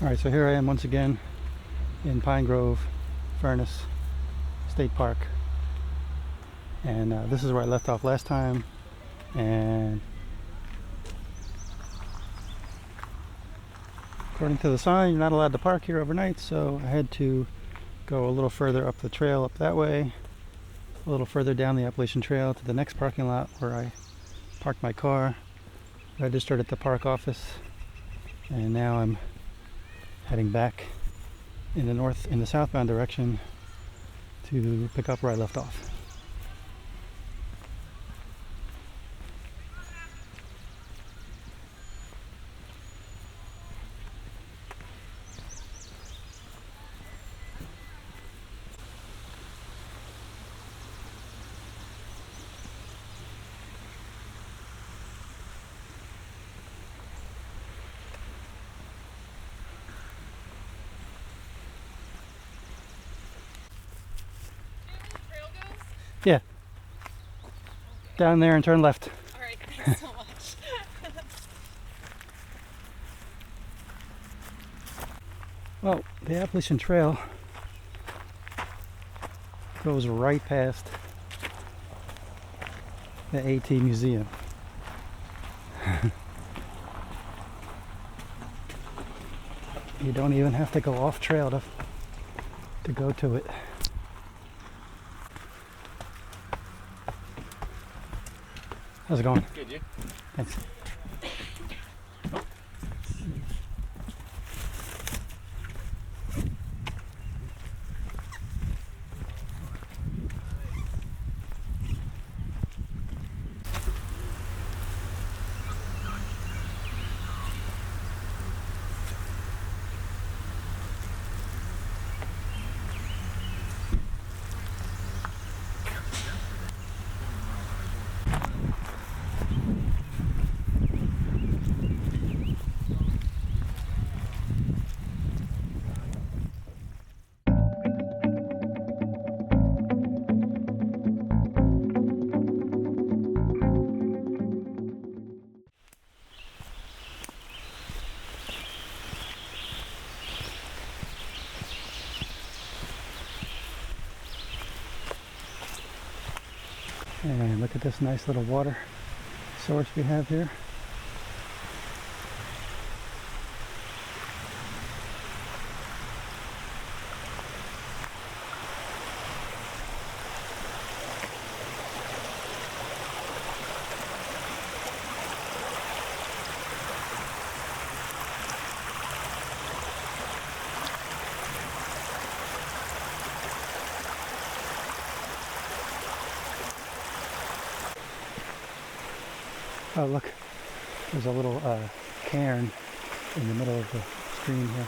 Alright, so here I am once again in Pine Grove Furnace State Park, and this is where I left off last time. And according to the sign, you're not allowed to park here overnight, so I had to go a little further up the trail up that way, a little further down the Appalachian Trail to the next parking lot where I parked my car, registered at the park office, and now I'm heading back in the southbound direction to pick up where I left off. Yeah. Down there and turn left. Alright, thanks so much. Well, the Appalachian Trail goes right past the AT Museum. You don't even have to go off trail to go to it. How's it going? Good, you? Thanks. And look at this nice little water source we have here. Oh, look, there's a little cairn in the middle of the stream here.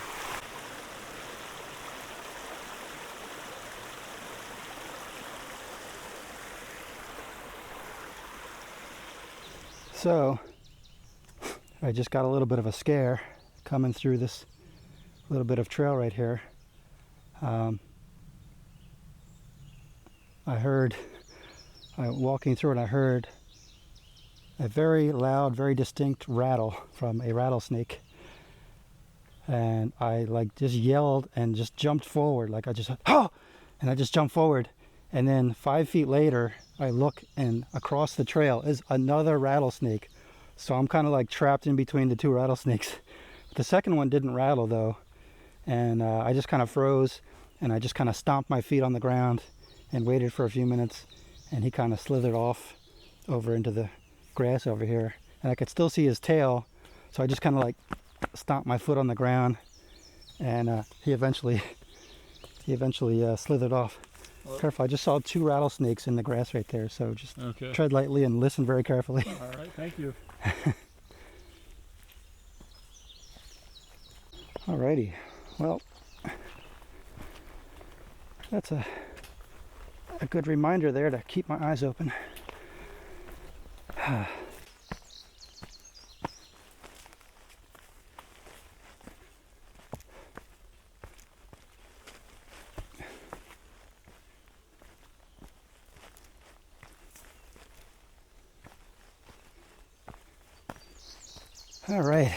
So, I just got a little bit of a scare coming through this little bit of trail right here. Walking through it, I heard a very loud, very distinct rattle from a rattlesnake, and I just yelled and just jumped forward, like I just oh, and I just jumped forward, and then 5 feet later I look, and across the trail is another rattlesnake. So I'm kind of like trapped in between the two rattlesnakes. The second one didn't rattle though, and I just kind of froze, and I just kind of stomped my feet on the ground and waited for a few minutes, and he kind of slithered off over into the grass over here, and I could still see his tail, so I just kind of like stomped my foot on the ground, and he eventually slithered off. Well, careful, I just saw two rattlesnakes in the grass right there, so just tread lightly and listen very carefully. All right, thank you. Alrighty, well, that's a good reminder there to keep my eyes open. All right.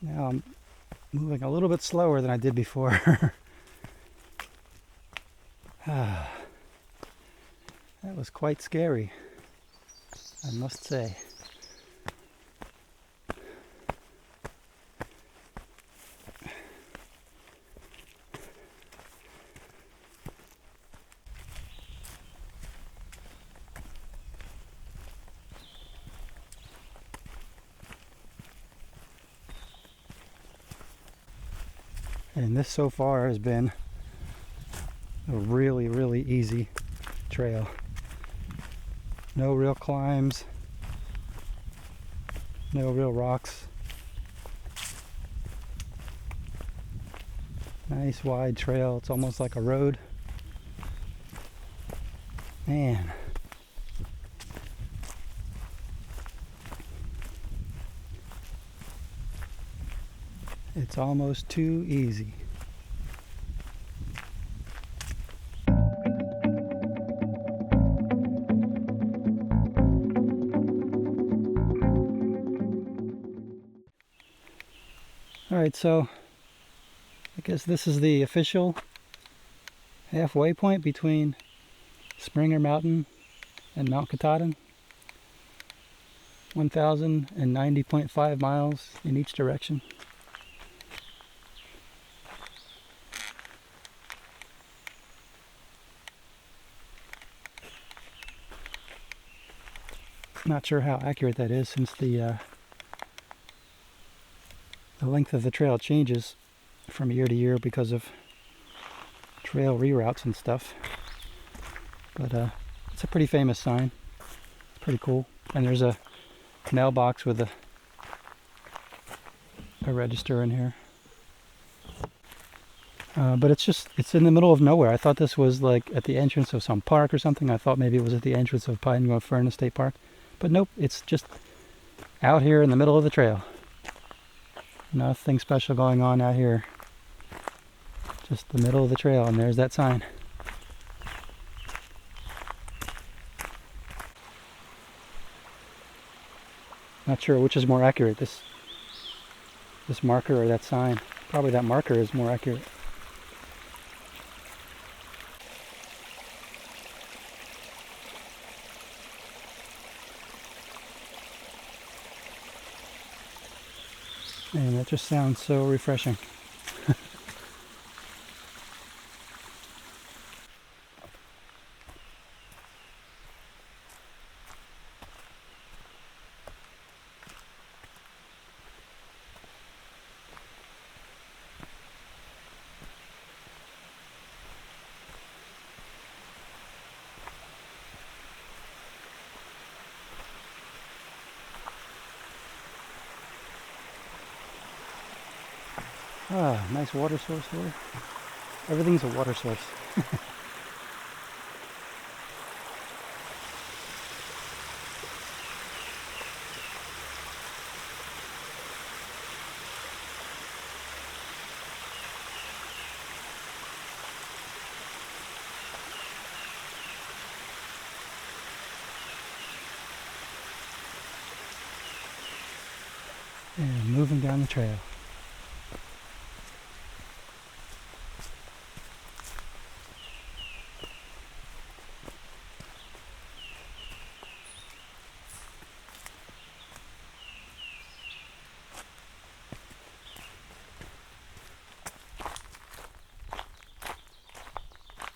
Now I'm moving a little bit slower than I did before. That was quite scary, I must say. And this so far has been a really, really easy trail. No real climbs, no real rocks. Nice wide trail. It's almost like a road. Man. It's almost too easy. Alright, so I guess this is the official halfway point between Springer Mountain and Mount Katahdin. 1,090.5 miles in each direction. Not sure how accurate that is, since the length of the trail changes from year to year because of trail reroutes and stuff. But it's a pretty famous sign. It's pretty cool. And there's a mailbox with a register in here. But it's in the middle of nowhere. I thought this was like at the entrance of some park or something. I thought maybe it was at the entrance of Pine Grove Furnace State Park. But nope, it's just out here in the middle of the trail. Nothing special going on out here. Just the middle of the trail, and there's that sign. Not sure which is more accurate, this marker or that sign. Probably that marker is more accurate. Man, that just sounds so refreshing. Ah, nice water source here. Everything's a water source. And moving down the trail.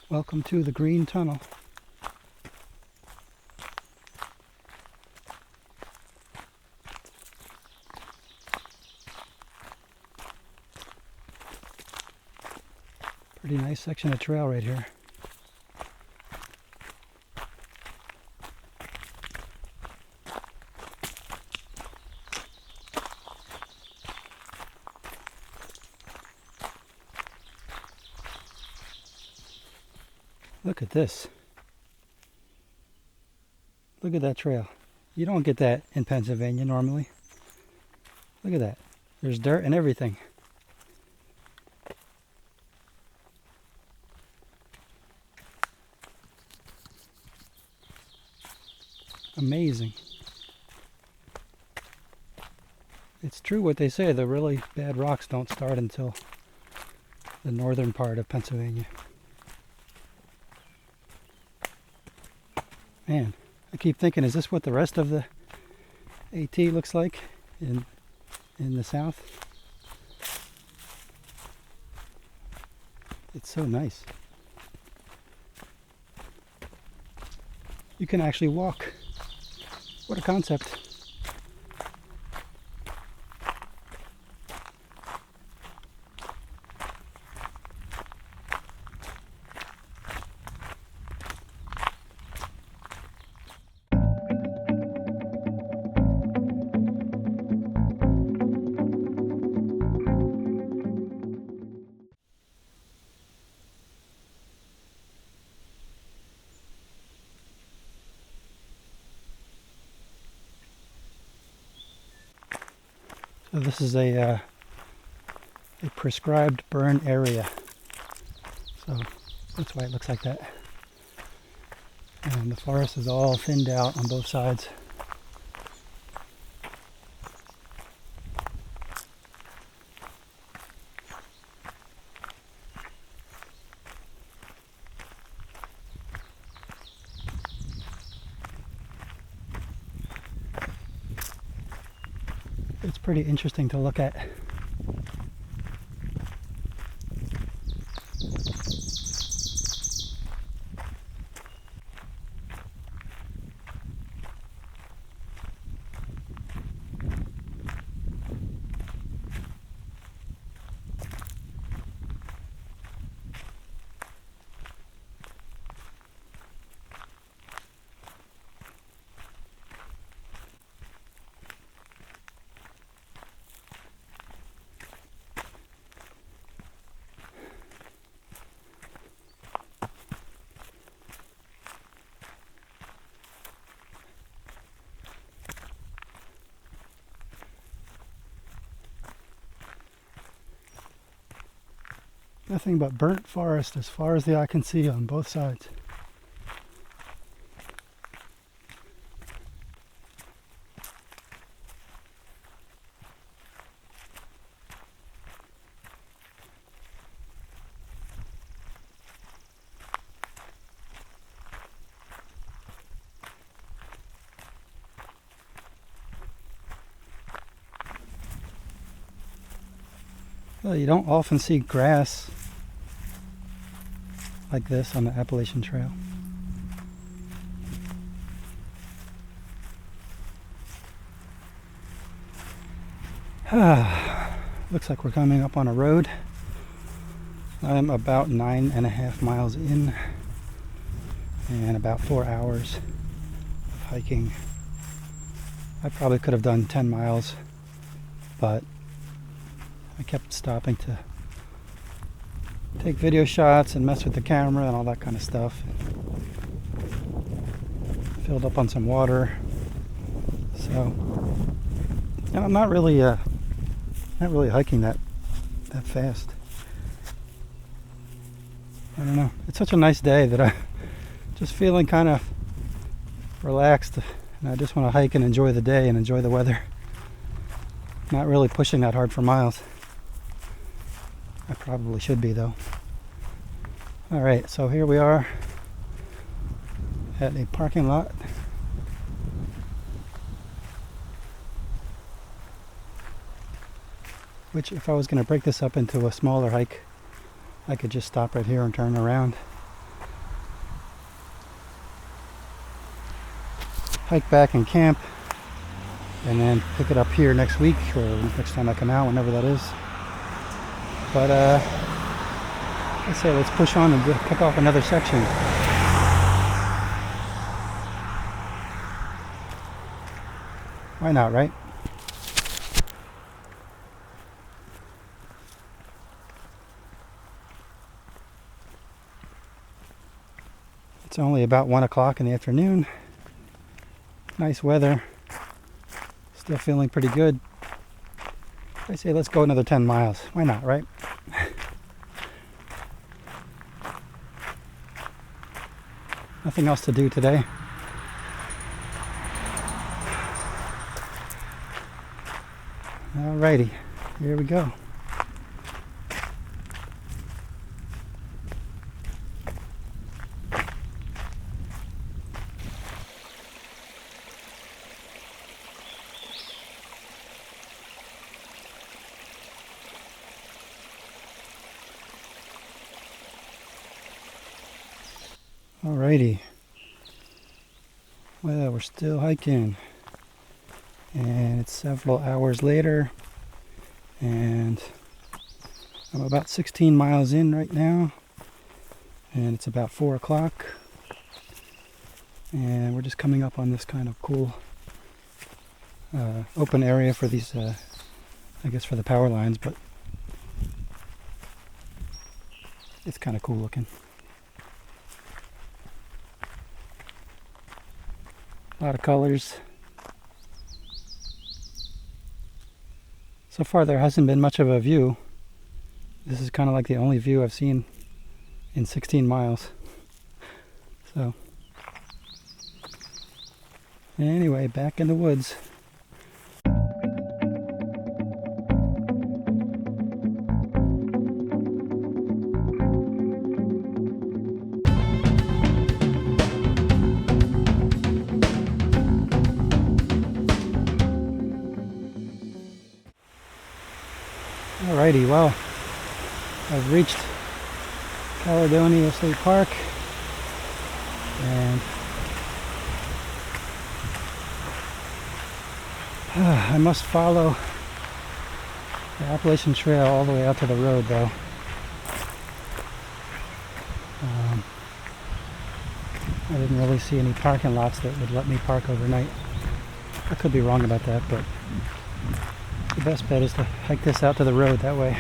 Welcome to the Green Tunnel. Pretty nice section of trail right here. Look at this. Look at that trail. You don't get that in Pennsylvania normally. Look at that. There's dirt and everything. Amazing. It's true what they say, the really bad rocks don't start until the northern part of Pennsylvania. Man, I keep thinking, is this what the rest of the AT looks like in the south? It's so nice. You can actually walk. What a concept. So this is a prescribed burn area. So that's why it looks like that. And the forest is all thinned out on both sides. It's pretty interesting to look at. Nothing but burnt forest as far as the eye can see on both sides. Well, you don't often see grass like this on the Appalachian Trail. Looks like we're coming up on a road. I'm about 9.5 miles in and about 4 hours of hiking. I probably could have done 10 miles, but I kept stopping to take video shots and mess with the camera and all that kind of stuff. Filled up on some water. So, and I'm not really hiking that fast. I don't know. It's such a nice day that I'm just feeling kind of relaxed, and I just want to hike and enjoy the day and enjoy the weather. Not really pushing that hard for miles. I probably should be though. Alright, so here we are at a parking lot. Which, if I was going to break this up into a smaller hike, I could just stop right here and turn around. Hike back and camp, and then pick it up here next week or next time I come out, whenever that is. But let's say let's push on and pick off another section. Why not, right? It's only about 1 o'clock in the afternoon. Nice weather. Still feeling pretty good. I say let's go another 10 miles. Why not, right? Nothing else to do today. Alrighty, here we go. Alrighty, well, we're still hiking, and it's several hours later, and I'm about 16 miles in right now, and it's about 4 o'clock, and we're just coming up on this kind of cool open area for these, I guess for the power lines, but it's kind of cool looking. A lot of colors. So far there hasn't been much of a view. This is kind of like the only view I've seen in 16 miles. So anyway, back in the woods. Alrighty, well, I've reached Caledonia State Park, and I must follow the Appalachian Trail all the way out to the road, though. I didn't really see any parking lots that would let me park overnight. I could be wrong about that, but the best bet is to hike this out to the road that way.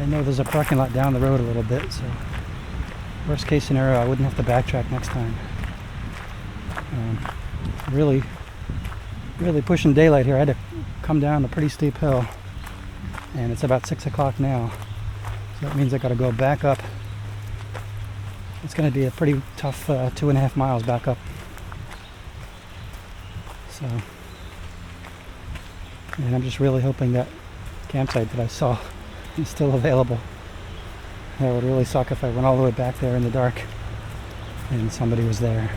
I know there's a parking lot down the road a little bit, so worst case scenario, I wouldn't have to backtrack next time. Really pushing daylight here. I had to come down a pretty steep hill, and it's about 6 o'clock now, so that means I got to go back up. It's going to be a pretty tough 2.5 miles back up. So, and I'm just really hoping that campsite that I saw is still available. That would really suck if I went all the way back there in the dark and somebody was there.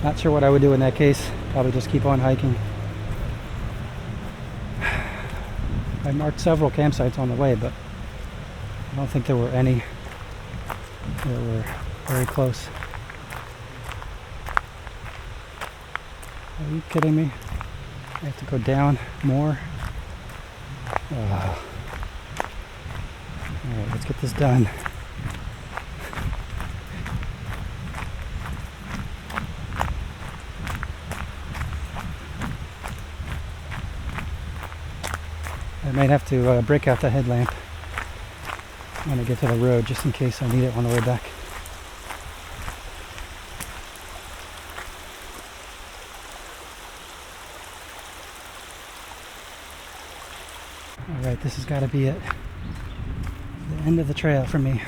Not sure what I would do in that case. Probably just keep on hiking. I marked several campsites on the way, but I don't think there were any that were very close. Are you kidding me? I have to go down more. Alright, let's get this done. I might have to break out the headlamp when I get to the road, just in case I need it on the way back. Alright, this has got to be it. The end of the trail for me.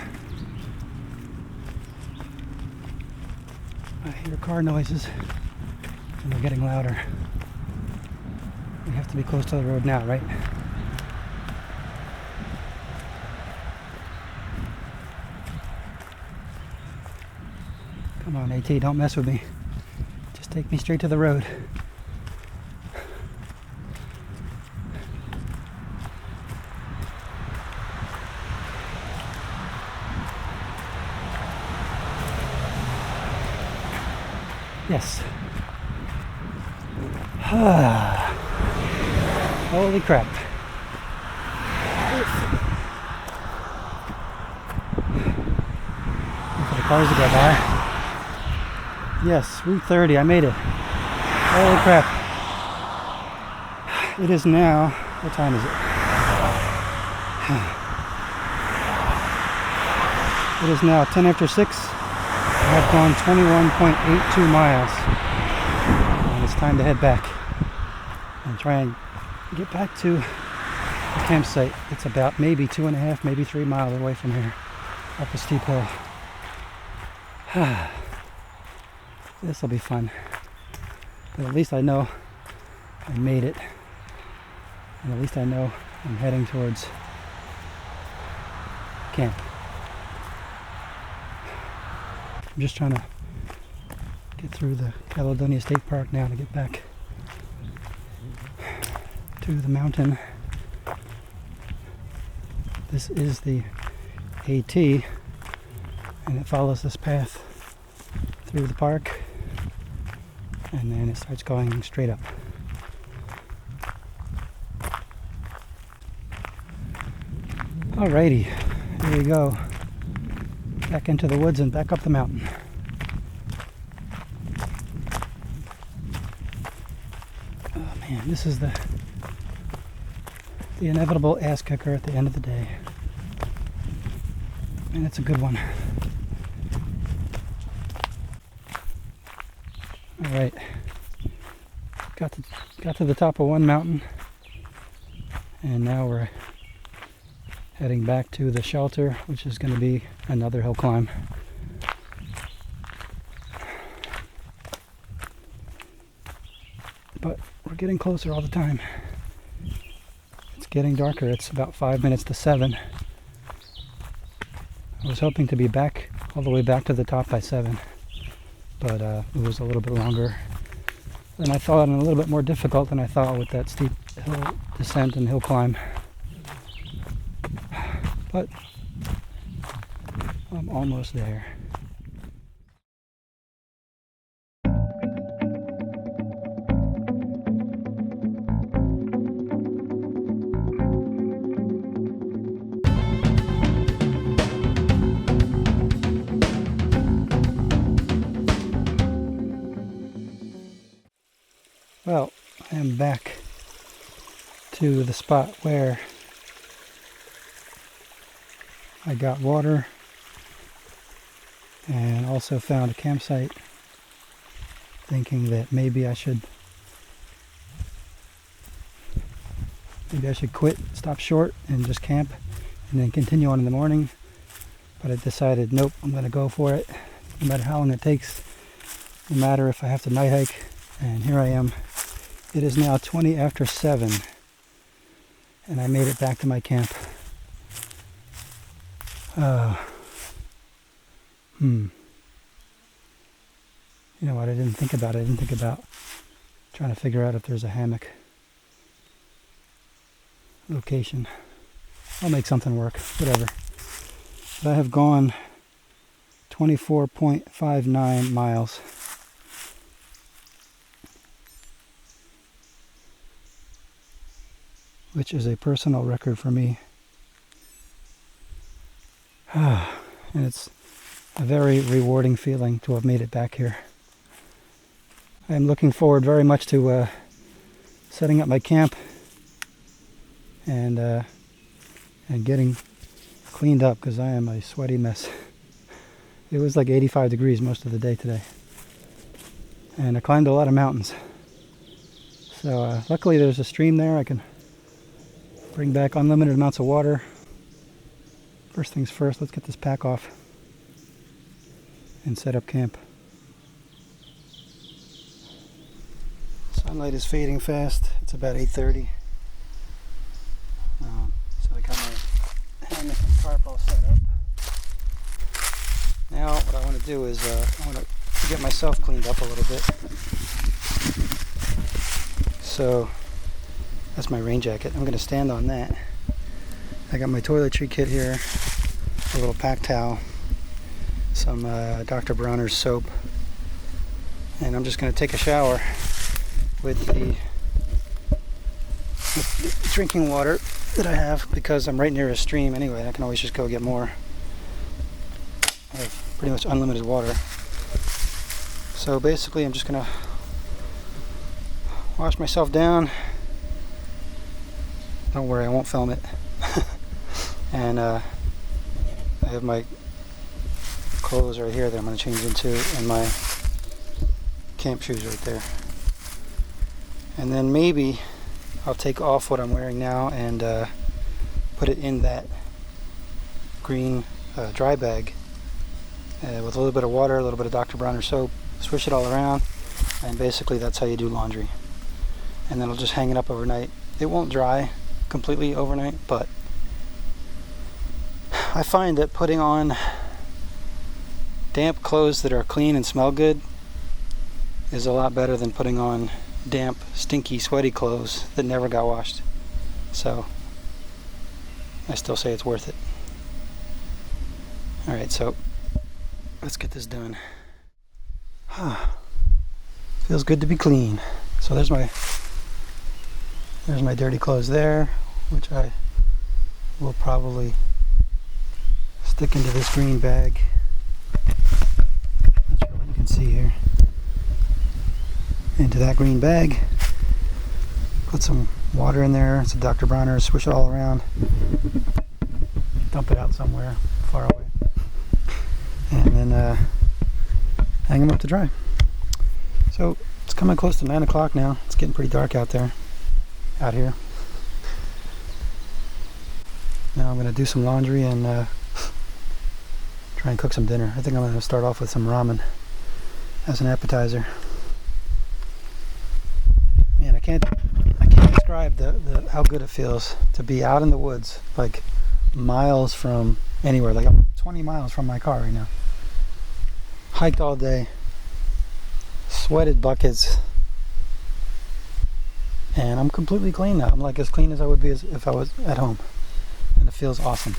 I hear car noises, and they're getting louder. We have to be close to the road now, right? Come on, AT, don't mess with me. Just take me straight to the road. Yes. Holy crap. Look for the cars to go by. Yes, Route 30, I made it. Holy crap. It is now, what time is it? It is now 10 after 6. I have gone 21.82 miles. And it's time to head back and try and get back to the campsite. It's about maybe 2.5, maybe 3 miles away from here, up a steep hill. This will be fun. But at least I know I made it. And at least I know I'm heading towards camp. I'm just trying to get through the Caledonia State Park now to get back to the mountain. This is the AT, and it follows this path through the park, and then it starts going straight up. Alrighty, here we go. Back into the woods and back up the mountain. Oh man, this is the inevitable ass kicker at the end of the day. And it's a good one. Alright. Got to the top of one mountain, and now we're heading back to the shelter, which is going to be another hill climb. But we're getting closer all the time. It's getting darker. It's about 5 minutes to 7. I was hoping to be back all the way back to the top by 7, but it was a little bit longer than I thought and a little bit more difficult than I thought with that steep hill descent and hill climb. But I'm almost there. Well, I am back to the spot where I got water and also found a campsite, thinking that maybe I should quit, stop short and just camp and then continue on in the morning. But I decided, nope, I'm going to go for it, no matter how long it takes, no matter if I have to night hike. And here I am. It is now 20 after 7 and I made it back to my camp. You know what, I didn't think about trying to figure out if there's a hammock location. I'll make something work, whatever. But I have gone 24.59 miles. Which is a personal record for me. And it's a very rewarding feeling to have made it back here. I am looking forward very much to setting up my camp and getting cleaned up, because I am a sweaty mess. It was like 85 degrees most of the day today. And I climbed a lot of mountains. So luckily there's a stream there. I can bring back unlimited amounts of water. First things first, let's get this pack off and set up camp. Sunlight is fading fast. It's about 8:30. So I got my hammock and tarp all set up. Now what I want to do is I want to get myself cleaned up a little bit. So that's my rain jacket. I'm going to stand on that. I got my toiletry kit here, a little pack towel, some Dr. Bronner's soap, and I'm just going to take a shower with the drinking water that I have, because I'm right near a stream anyway. I can always just go get more. I have pretty much unlimited water. So basically I'm just going to wash myself down. Don't worry, I won't film it. And I have my clothes right here that I'm going to change into, and my camp shoes right there. And then maybe I'll take off what I'm wearing now and put it in that green dry bag with a little bit of water, a little bit of Dr. Bronner soap, swish it all around, and basically that's how you do laundry. and then I'll just hang it up overnight. It won't dry completely overnight, but I find that putting on damp clothes that are clean and smell good is a lot better than putting on damp, stinky, sweaty clothes that never got washed. So I still say it's worth it. Alright, so let's get this done. Feels good to be clean. So there's my dirty clothes there, which I will probably stick into this green bag. Not sure what you can see here. Into that green bag. Put some water in there, some Dr. Bronner, swish it all around. Dump it out somewhere far away. And then hang them up to dry. So it's coming close to 9 o'clock now. It's getting pretty dark out here. Now I'm going to do some laundry and try and cook some dinner. I think I'm going to start off with some ramen as an appetizer. Man, I can't describe the how good it feels to be out in the woods, like miles from anywhere. Like I'm 20 miles from my car right now. Hiked all day, sweated buckets, and I'm completely clean now. I'm like as clean as I would be if I was at home, and it feels awesome.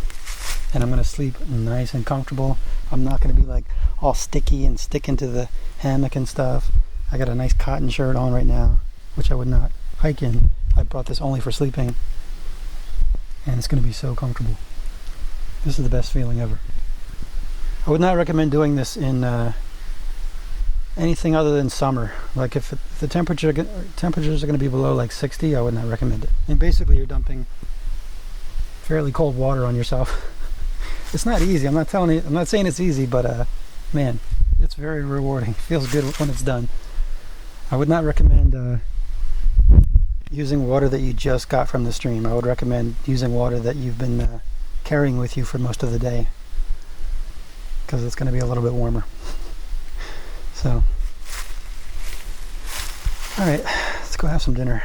And I'm gonna sleep nice and comfortable. I'm not gonna be like all sticky and sticking to the hammock and stuff. I got a nice cotton shirt on right now, which I would not hike in. I brought this only for sleeping, and it's gonna be so comfortable. This is the best feeling ever. I would not recommend doing this in anything other than summer. Like if the temperatures are going to be below like 60, I would not recommend it. And basically you're dumping fairly cold water on yourself. It's not easy. I'm not saying it's easy, but man, it's very rewarding. It feels good when it's done. I would not recommend using water that you just got from the stream. I would recommend using water that you've been carrying with you for most of the day, because it's going to be a little bit warmer. So, alright, let's go have some dinner.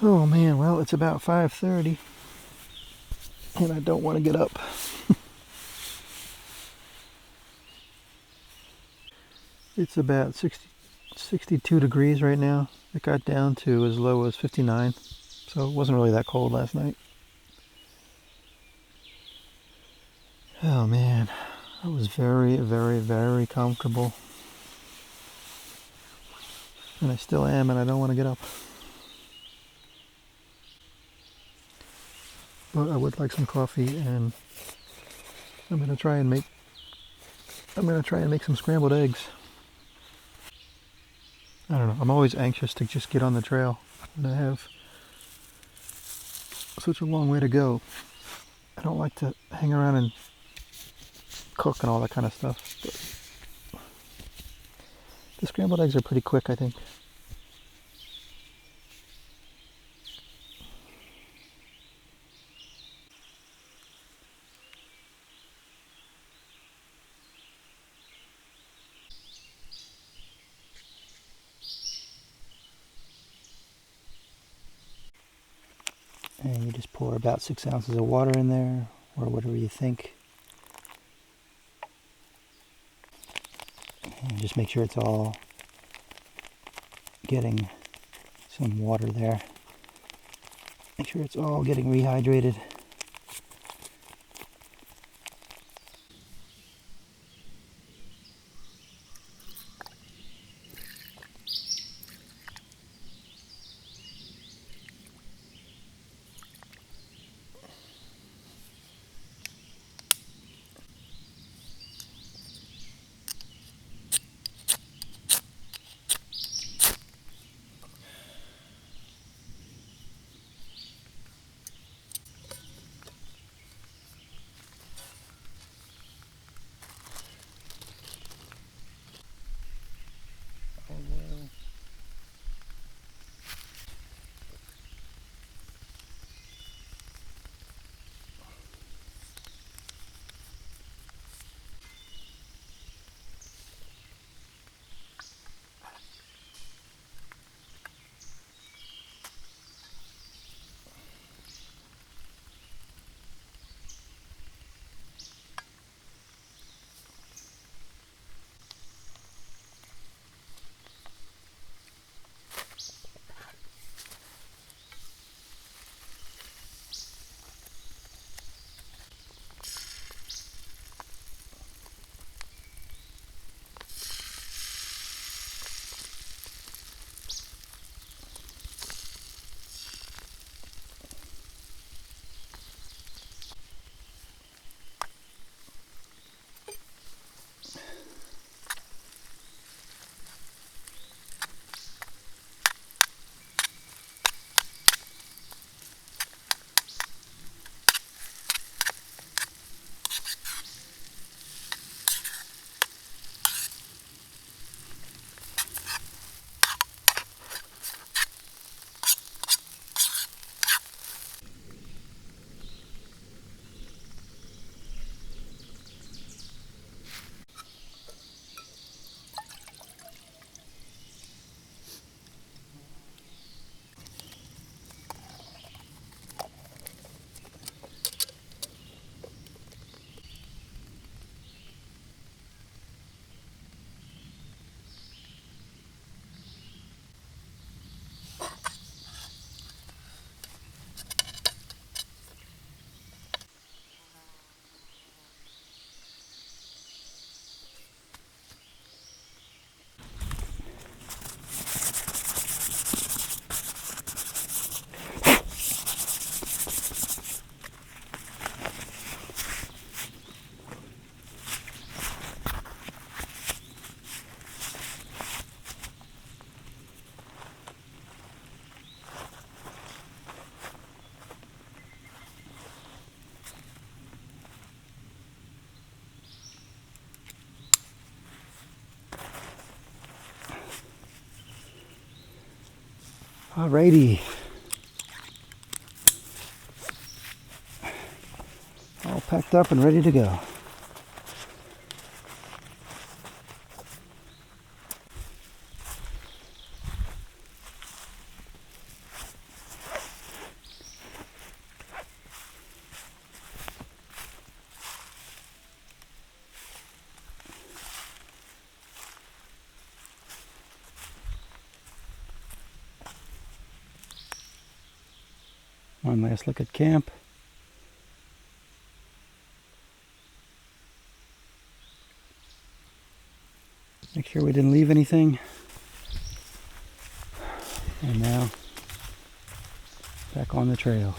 Oh man, well, it's about 5:30 and I don't want to get up. It's about 62 degrees right now. It got down to as low as 59, so it wasn't really that cold last night. Oh man, I was very, very, very comfortable. And I still am, and I don't want to get up. But I would like some coffee, and I'm gonna try and make some scrambled eggs. I don't know, I'm always anxious to just get on the trail when I have such a long way to go. I don't like to hang around and cook and all that kind of stuff, but the scrambled eggs are pretty quick, I think. And you just pour about 6 ounces of water in there, or whatever you think. And just make sure it's all getting some water there. Make sure it's all getting rehydrated. Alrighty. All packed up and ready to go. One last look at camp. Make sure we didn't leave anything. And now, back on the trail.